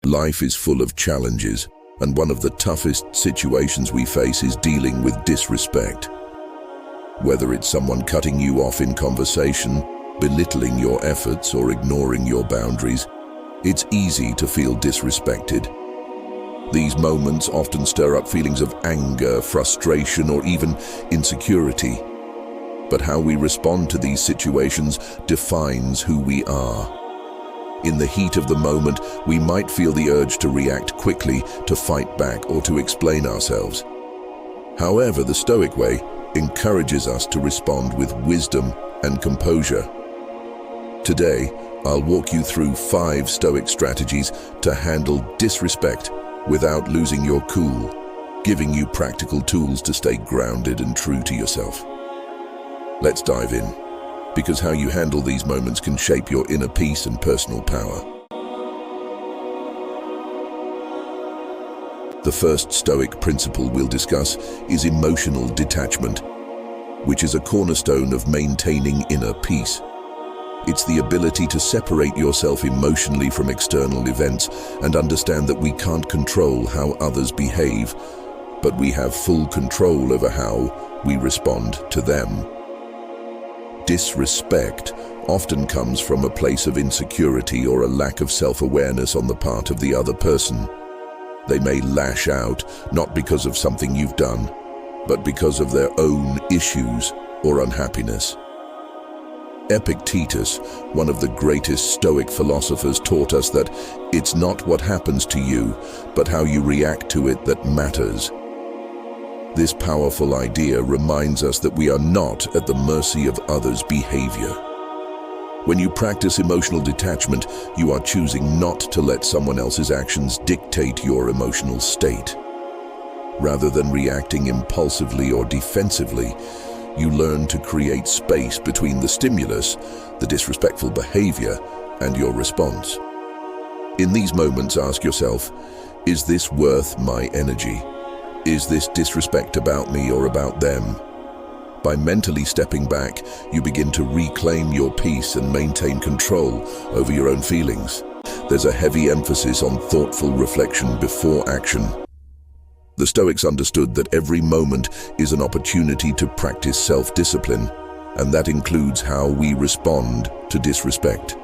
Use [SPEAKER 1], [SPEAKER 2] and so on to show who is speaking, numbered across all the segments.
[SPEAKER 1] Life is full of challenges, and one of the toughest situations we face is dealing with disrespect. Whether it's someone cutting you off in conversation, belittling your efforts, or ignoring your boundaries, it's easy to feel disrespected. These moments often stir up feelings of anger, frustration, or even insecurity. But how we respond to these situations defines who we are. In the heat of the moment, we might feel the urge to react quickly, to fight back, or to explain ourselves. However, the Stoic way encourages us to respond with wisdom and composure. Today, I'll walk you through 5 Stoic strategies to handle disrespect without losing your cool, giving you practical tools to stay grounded and true to yourself. Let's dive in, because how you handle these moments can shape your inner peace and personal power. The first Stoic principle we'll discuss is emotional detachment, which is a cornerstone of maintaining inner peace. It's the ability to separate yourself emotionally from external events and understand that we can't control how others behave, but we have full control over how we respond to them. Disrespect often comes from a place of insecurity or a lack of self-awareness on the part of the other person. They may lash out, not because of something you've done, but because of their own issues or unhappiness. Epictetus, one of the greatest Stoic philosophers, taught us that it's not what happens to you, but how you react to it that matters. This powerful idea reminds us that we are not at the mercy of others' behavior. When you practice emotional detachment, you are choosing not to let someone else's actions dictate your emotional state. Rather than reacting impulsively or defensively, you learn to create space between the stimulus, the disrespectful behavior, and your response. In these moments, ask yourself, is this worth my energy? Is this disrespect about me or about them? By mentally stepping back, you begin to reclaim your peace and maintain control over your own feelings. There's a heavy emphasis on thoughtful reflection before action. The Stoics understood that every moment is an opportunity to practice self-discipline, and that includes how we respond to disrespect.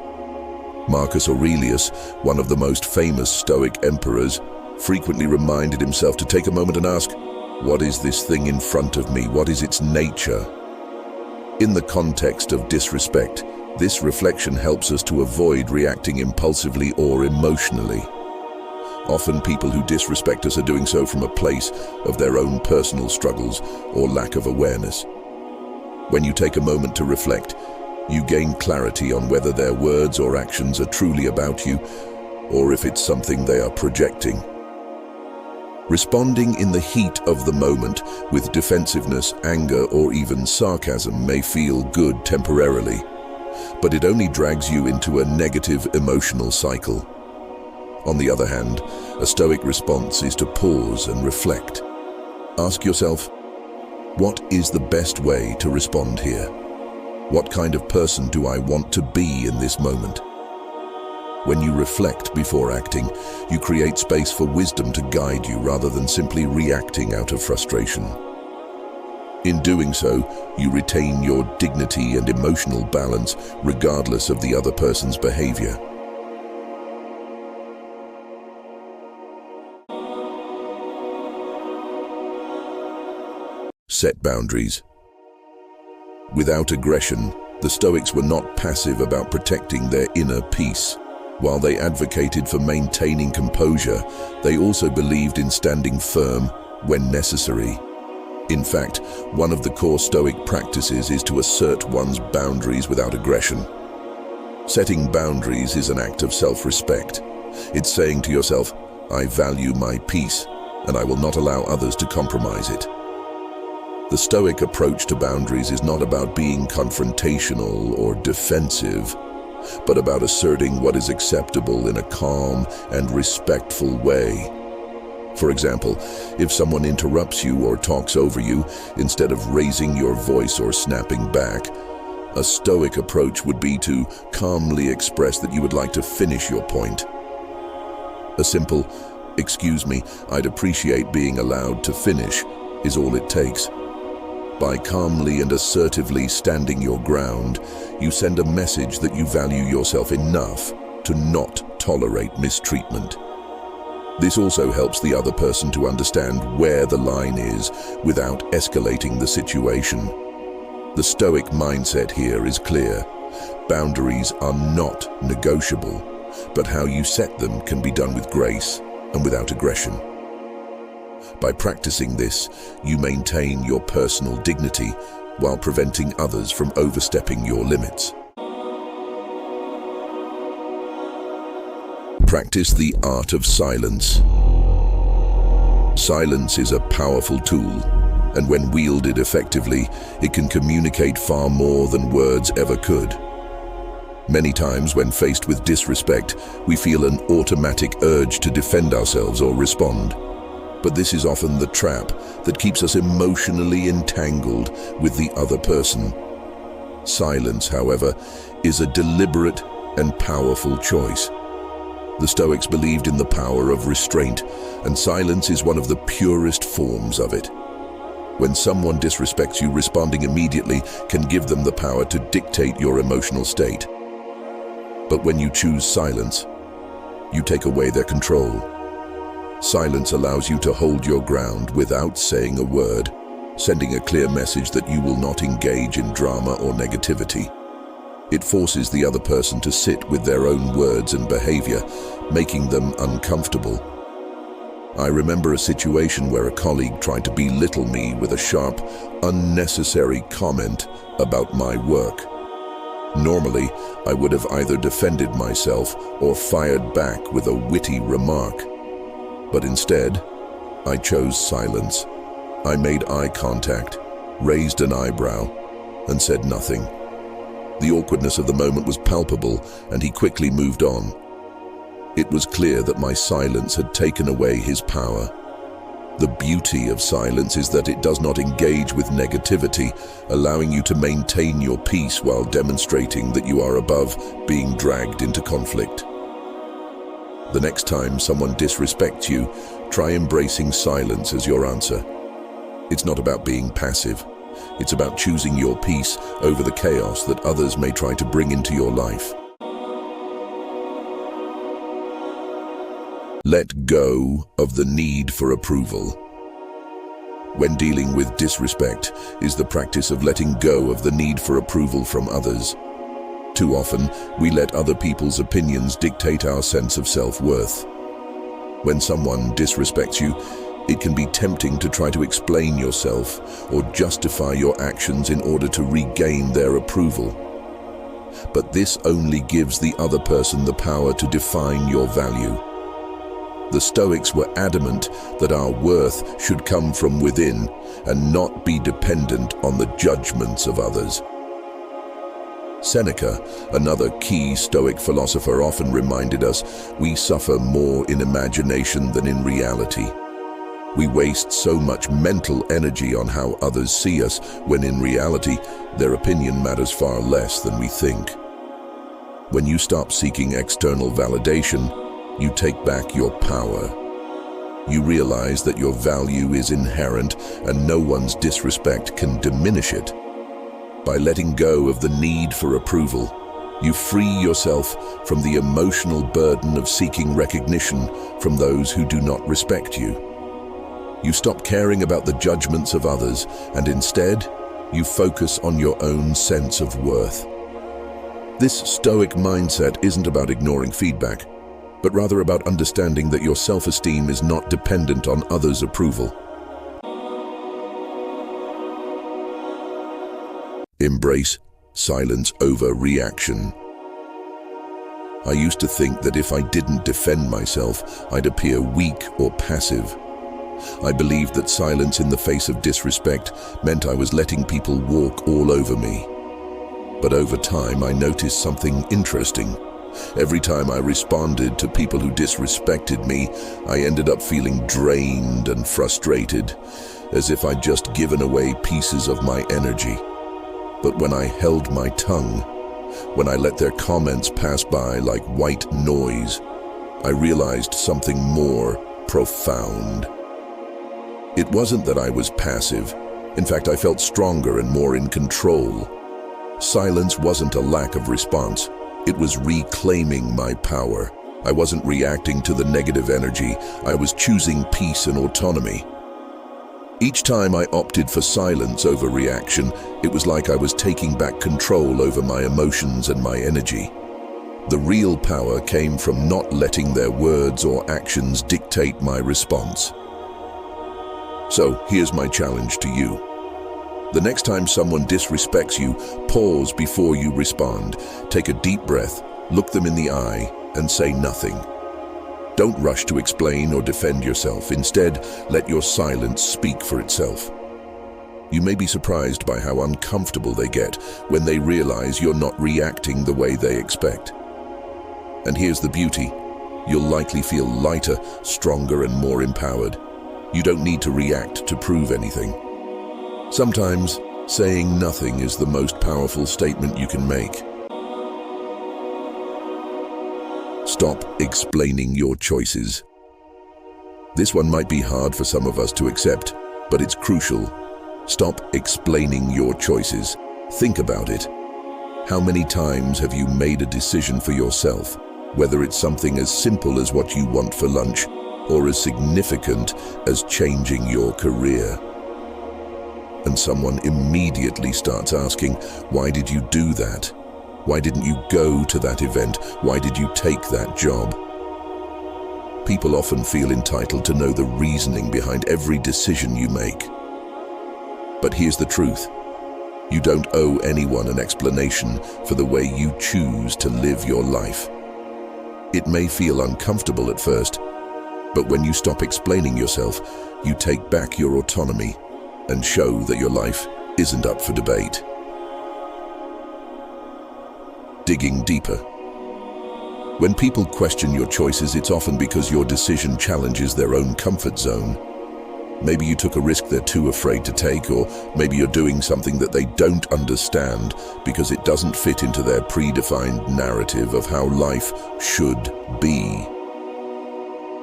[SPEAKER 1] Marcus Aurelius, one of the most famous Stoic emperors, frequently reminded himself to take a moment and ask, what is this thing in front of me? What is its nature? In the context of disrespect, this reflection helps us to avoid reacting impulsively or emotionally. Often people who disrespect us are doing so from a place of their own personal struggles or lack of awareness. When you take a moment to reflect, you gain clarity on whether their words or actions are truly about you, or if it's something they are projecting. Responding in the heat of the moment with defensiveness, anger, or even sarcasm may feel good temporarily, but it only drags you into a negative emotional cycle. On the other hand, a Stoic response is to pause and reflect. Ask yourself, what is the best way to respond here? What kind of person do I want to be in this moment? When you reflect before acting, you create space for wisdom to guide you rather than simply reacting out of frustration. In doing so, you retain your dignity and emotional balance regardless of the other person's behavior. Set boundaries. Without aggression, the Stoics were not passive about protecting their inner peace. While they advocated for maintaining composure, they also believed in standing firm when necessary. In fact, one of the core Stoic practices is to assert one's boundaries without aggression. Setting boundaries is an act of self-respect. It's saying to yourself, I value my peace, and I will not allow others to compromise it. The Stoic approach to boundaries is not about being confrontational or defensive, but about asserting what is acceptable in a calm and respectful way. For example, if someone interrupts you or talks over you, instead of raising your voice or snapping back, a Stoic approach would be to calmly express that you would like to finish your point. A simple, "Excuse me, I'd appreciate being allowed to finish," is all it takes. By calmly and assertively standing your ground, you send a message that you value yourself enough to not tolerate mistreatment. This also helps the other person to understand where the line is without escalating the situation. The Stoic mindset here is clear. Boundaries are not negotiable, but how you set them can be done with grace and without aggression. By practicing this, you maintain your personal dignity while preventing others from overstepping your limits. Practice the art of silence. Silence is a powerful tool, and when wielded effectively, it can communicate far more than words ever could. Many times when faced with disrespect, we feel an automatic urge to defend ourselves or respond. But this is often the trap that keeps us emotionally entangled with the other person. Silence, however, is a deliberate and powerful choice. The Stoics believed in the power of restraint, and silence is one of the purest forms of it. When someone disrespects you, responding immediately can give them the power to dictate your emotional state. But when you choose silence, you take away their control. Silence allows you to hold your ground without saying a word, sending a clear message that you will not engage in drama or negativity. It forces the other person to sit with their own words and behavior, making them uncomfortable. I remember a situation where a colleague tried to belittle me with a sharp, unnecessary comment about my work. Normally, I would have either defended myself or fired back with a witty remark. But instead, I chose silence. I made eye contact, raised an eyebrow, and said nothing. The awkwardness of the moment was palpable, and he quickly moved on. It was clear that my silence had taken away his power. The beauty of silence is that it does not engage with negativity, allowing you to maintain your peace while demonstrating that you are above being dragged into conflict. The next time someone disrespects you, try embracing silence as your answer. It's not about being passive. It's about choosing your peace over the chaos that others may try to bring into your life. Let go of the need for approval. When dealing with disrespect is the practice of letting go of the need for approval from others. Too often, we let other people's opinions dictate our sense of self-worth. When someone disrespects you, it can be tempting to try to explain yourself or justify your actions in order to regain their approval. But this only gives the other person the power to define your value. The Stoics were adamant that our worth should come from within and not be dependent on the judgments of others. Seneca, another key Stoic philosopher, often reminded us we suffer more in imagination than in reality. We waste so much mental energy on how others see us, when in reality, their opinion matters far less than we think. When you stop seeking external validation, you take back your power. You realize that your value is inherent and no one's disrespect can diminish it. By letting go of the need for approval, you free yourself from the emotional burden of seeking recognition from those who do not respect you. You stop caring about the judgments of others, and instead, you focus on your own sense of worth. This Stoic mindset isn't about ignoring feedback, but rather about understanding that your self-esteem is not dependent on others' approval. Embrace silence over reaction. I used to think that if I didn't defend myself, I'd appear weak or passive. I believed that silence in the face of disrespect meant I was letting people walk all over me. But over time, I noticed something interesting. Every time I responded to people who disrespected me, I ended up feeling drained and frustrated, as if I'd just given away pieces of my energy. But when I held my tongue, when I let their comments pass by like white noise, I realized something more profound. It wasn't that I was passive. In fact, I felt stronger and more in control. Silence wasn't a lack of response. It was reclaiming my power. I wasn't reacting to the negative energy. I was choosing peace and autonomy. Each time I opted for silence over reaction, it was like I was taking back control over my emotions and my energy. The real power came from not letting their words or actions dictate my response. So, here's my challenge to you. The next time someone disrespects you, pause before you respond. Take a deep breath, look them in the eye, and say nothing. Don't rush to explain or defend yourself. Instead, let your silence speak for itself. You may be surprised by how uncomfortable they get when they realize you're not reacting the way they expect. And here's the beauty. You'll likely feel lighter, stronger, and more empowered. You don't need to react to prove anything. Sometimes, saying nothing is the most powerful statement you can make. Stop explaining your choices. This one might be hard for some of us to accept, but it's crucial. Stop explaining your choices. Think about it. How many times have you made a decision for yourself, whether it's something as simple as what you want for lunch, or as significant as changing your career? And someone immediately starts asking, why did you do that? Why didn't you go to that event? Why did you take that job? People often feel entitled to know the reasoning behind every decision you make. But here's the truth. You don't owe anyone an explanation for the way you choose to live your life. It may feel uncomfortable at first, but when you stop explaining yourself, you take back your autonomy and show that your life isn't up for debate. Digging deeper. When people question your choices, it's often because your decision challenges their own comfort zone. Maybe you took a risk they're too afraid to take, or maybe you're doing something that they don't understand because it doesn't fit into their predefined narrative of how life should be.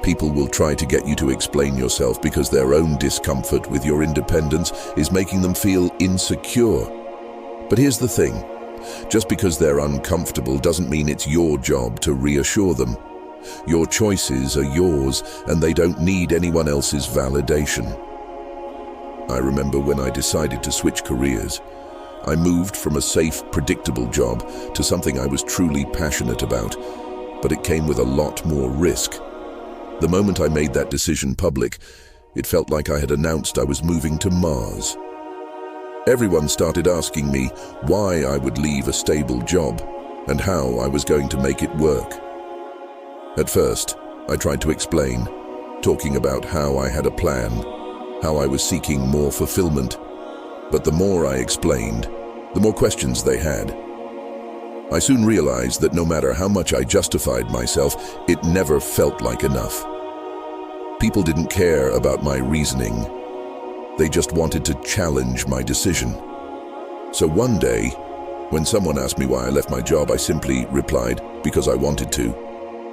[SPEAKER 1] People will try to get you to explain yourself because their own discomfort with your independence is making them feel insecure. But here's the thing. Just because they're uncomfortable doesn't mean it's your job to reassure them. Your choices are yours, and they don't need anyone else's validation. I remember when I decided to switch careers. I moved from a safe, predictable job to something I was truly passionate about, but it came with a lot more risk. The moment I made that decision public, it felt like I had announced I was moving to Mars. Everyone started asking me why I would leave a stable job and how I was going to make it work. At first, I tried to explain, talking about how I had a plan, how I was seeking more fulfillment. But the more I explained, the more questions they had. I soon realized that no matter how much I justified myself, it never felt like enough. People didn't care about my reasoning. They just wanted to challenge my decision. So one day, when someone asked me why I left my job, I simply replied, because I wanted to,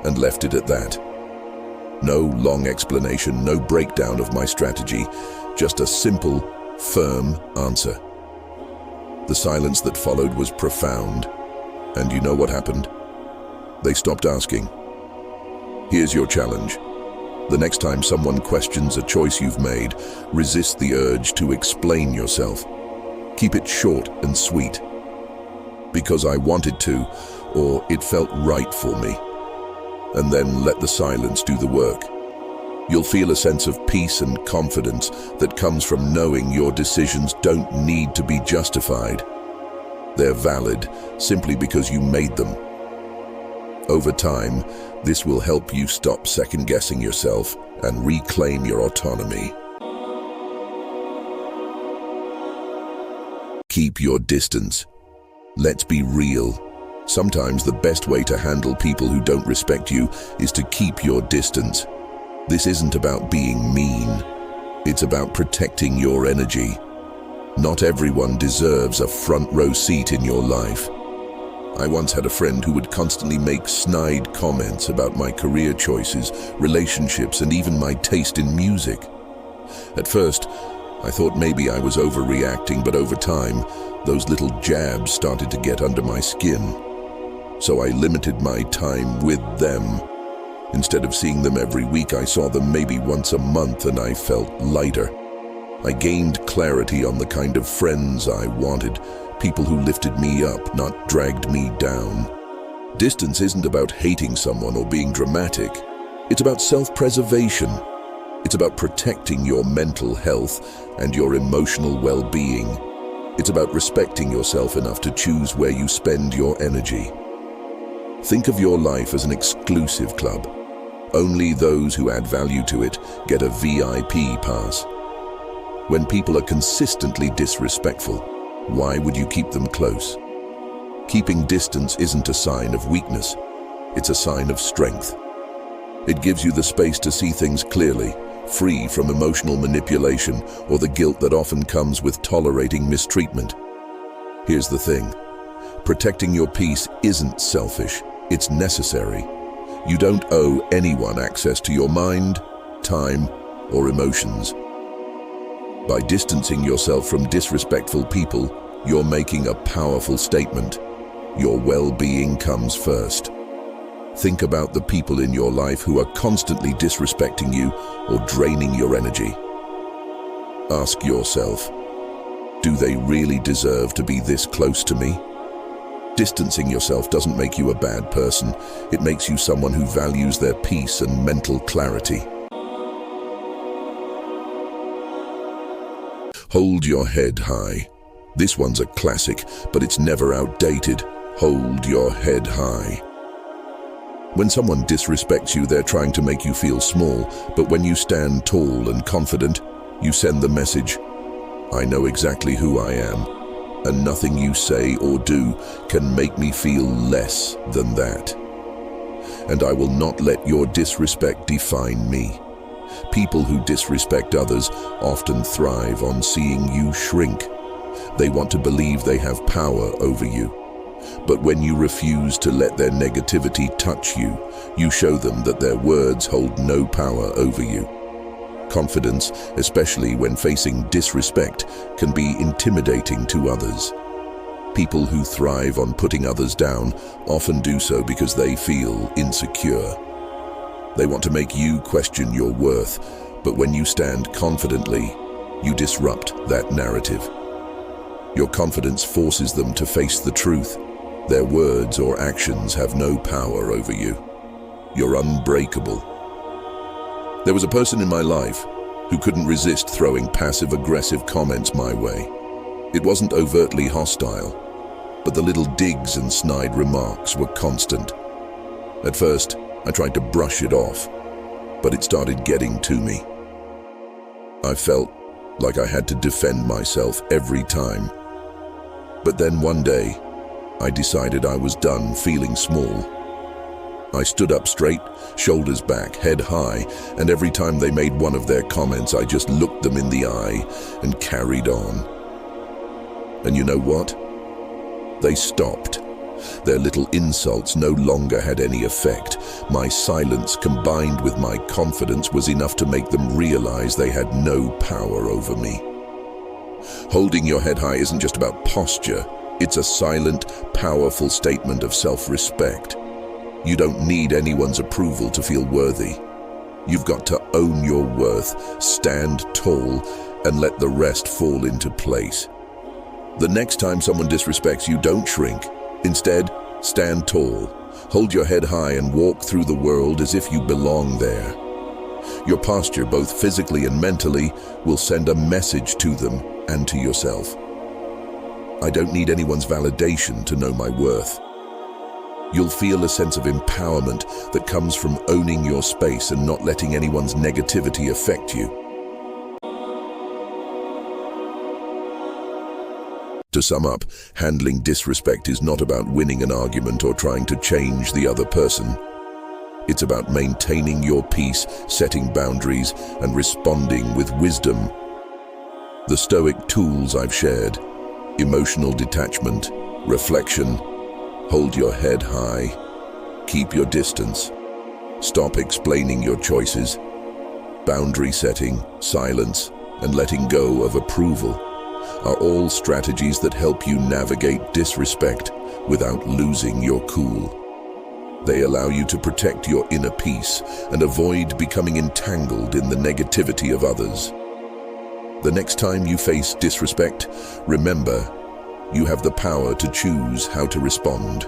[SPEAKER 1] and left it at that. No long explanation, no breakdown of my strategy, just a simple, firm answer. The silence that followed was profound. And you know what happened? They stopped asking. Here's your challenge. The next time someone questions a choice you've made, resist the urge to explain yourself. Keep it short and sweet. Because I wanted to, or it felt right for me. And then let the silence do the work. You'll feel a sense of peace and confidence that comes from knowing your decisions don't need to be justified. They're valid simply because you made them. Over time, this will help you stop second-guessing yourself and reclaim your autonomy. Keep your distance. Let's be real. Sometimes the best way to handle people who don't respect you is to keep your distance. This isn't about being mean. It's about protecting your energy. Not everyone deserves a front row seat in your life. I once had a friend who would constantly make snide comments about my career choices, relationships, and even my taste in music. At first, I thought maybe I was overreacting, but over time, those little jabs started to get under my skin. So I limited my time with them. Instead of seeing them every week, I saw them maybe once a month, and I felt lighter. I gained clarity on the kind of friends I wanted, people who lifted me up, not dragged me down. Distance isn't about hating someone or being dramatic. It's about self-preservation. It's about protecting your mental health and your emotional well-being. It's about respecting yourself enough to choose where you spend your energy. Think of your life as an exclusive club. Only those who add value to it get a VIP pass. When people are consistently disrespectful, why would you keep them close? Keeping distance isn't a sign of weakness. It's a sign of strength. It gives you the space to see things clearly, free from emotional manipulation or the guilt that often comes with tolerating mistreatment. Here's the thing. Protecting your peace isn't selfish. It's necessary. You don't owe anyone access to your mind, time, or emotions. By distancing yourself from disrespectful people, you're making a powerful statement. Your well-being comes first. Think about the people in your life who are constantly disrespecting you or draining your energy. Ask yourself, do they really deserve to be this close to me? Distancing yourself doesn't make you a bad person. It makes you someone who values their peace and mental clarity. Hold your head high. This one's a classic, but it's never outdated. Hold your head high. When someone disrespects you, they're trying to make you feel small, but when you stand tall and confident, you send the message, I know exactly who I am, and nothing you say or do can make me feel less than that. And I will not let your disrespect define me. People who disrespect others often thrive on seeing you shrink. They want to believe they have power over you. But when you refuse to let their negativity touch you, you show them that their words hold no power over you. Confidence, especially when facing disrespect, can be intimidating to others. People who thrive on putting others down often do so because they feel insecure. They want to make you question your worth, but when you stand confidently, you disrupt that narrative. Your confidence forces them to face the truth. Their words or actions have no power over you. You're unbreakable. There was a person in my life who couldn't resist throwing passive-aggressive comments my way. It wasn't overtly hostile, but the little digs and snide remarks were constant. At first, I tried to brush it off, but it started getting to me. I felt like I had to defend myself every time. But then one day, I decided I was done feeling small. I stood up straight, shoulders back, head high, and every time they made one of their comments, I just looked them in the eye and carried on. And you know what? They stopped. Their little insults no longer had any effect. My silence combined with my confidence was enough to make them realize they had no power over me. Holding your head high isn't just about posture. It's a silent, powerful statement of self-respect. You don't need anyone's approval to feel worthy. You've got to own your worth, stand tall, and let the rest fall into place. The next time someone disrespects you, don't shrink. Instead, stand tall. Hold your head high and walk through the world as if you belong there. Your posture, both physically and mentally, will send a message to them and to yourself. I don't need anyone's validation to know my worth. You'll feel a sense of empowerment that comes from owning your space and not letting anyone's negativity affect you. To sum up, handling disrespect is not about winning an argument or trying to change the other person. It's about maintaining your peace, setting boundaries, and responding with wisdom. The Stoic tools I've shared, emotional detachment, reflection, Hold your head high. Keep your distance. Stop explaining your choices. Boundary setting, silence, and letting go of approval are all strategies that help you navigate disrespect without losing your cool. They allow you to protect your inner peace and avoid becoming entangled in the negativity of others. The next time you face disrespect, remember, you have the power to choose how to respond.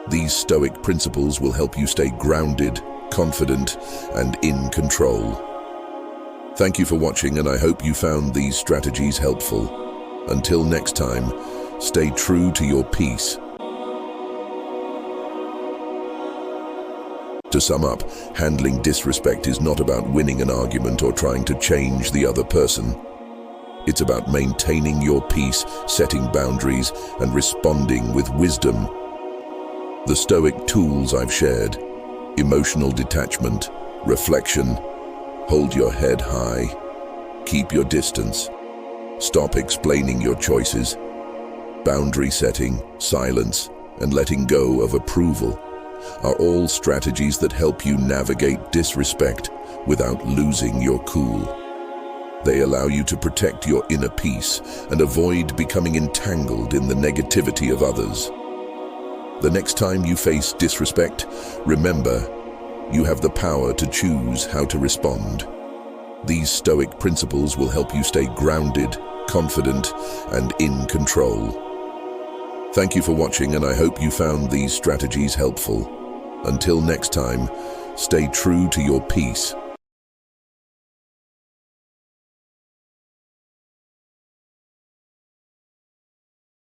[SPEAKER 1] These Stoic principles will help you stay grounded, confident, and in control. Thank you for watching, and I hope you found these strategies helpful. Until next time, stay true to your peace. To sum up, handling disrespect is not about winning an argument or trying to change the other person. It's about maintaining your peace, setting boundaries, and responding with wisdom. The Stoic tools I've shared: emotional detachment, reflection, hold your head high, keep your distance, stop explaining your choices, boundary setting, silence, and letting go of approval are all strategies that help you navigate disrespect without losing your cool. They allow you to protect your inner peace and avoid becoming entangled in the negativity of others. The next time you face disrespect, remember, you have the power to choose how to respond. These Stoic principles will help you stay grounded, confident, and in control. Thank you for watching, and I hope you found these strategies helpful. Until next time, stay true to your peace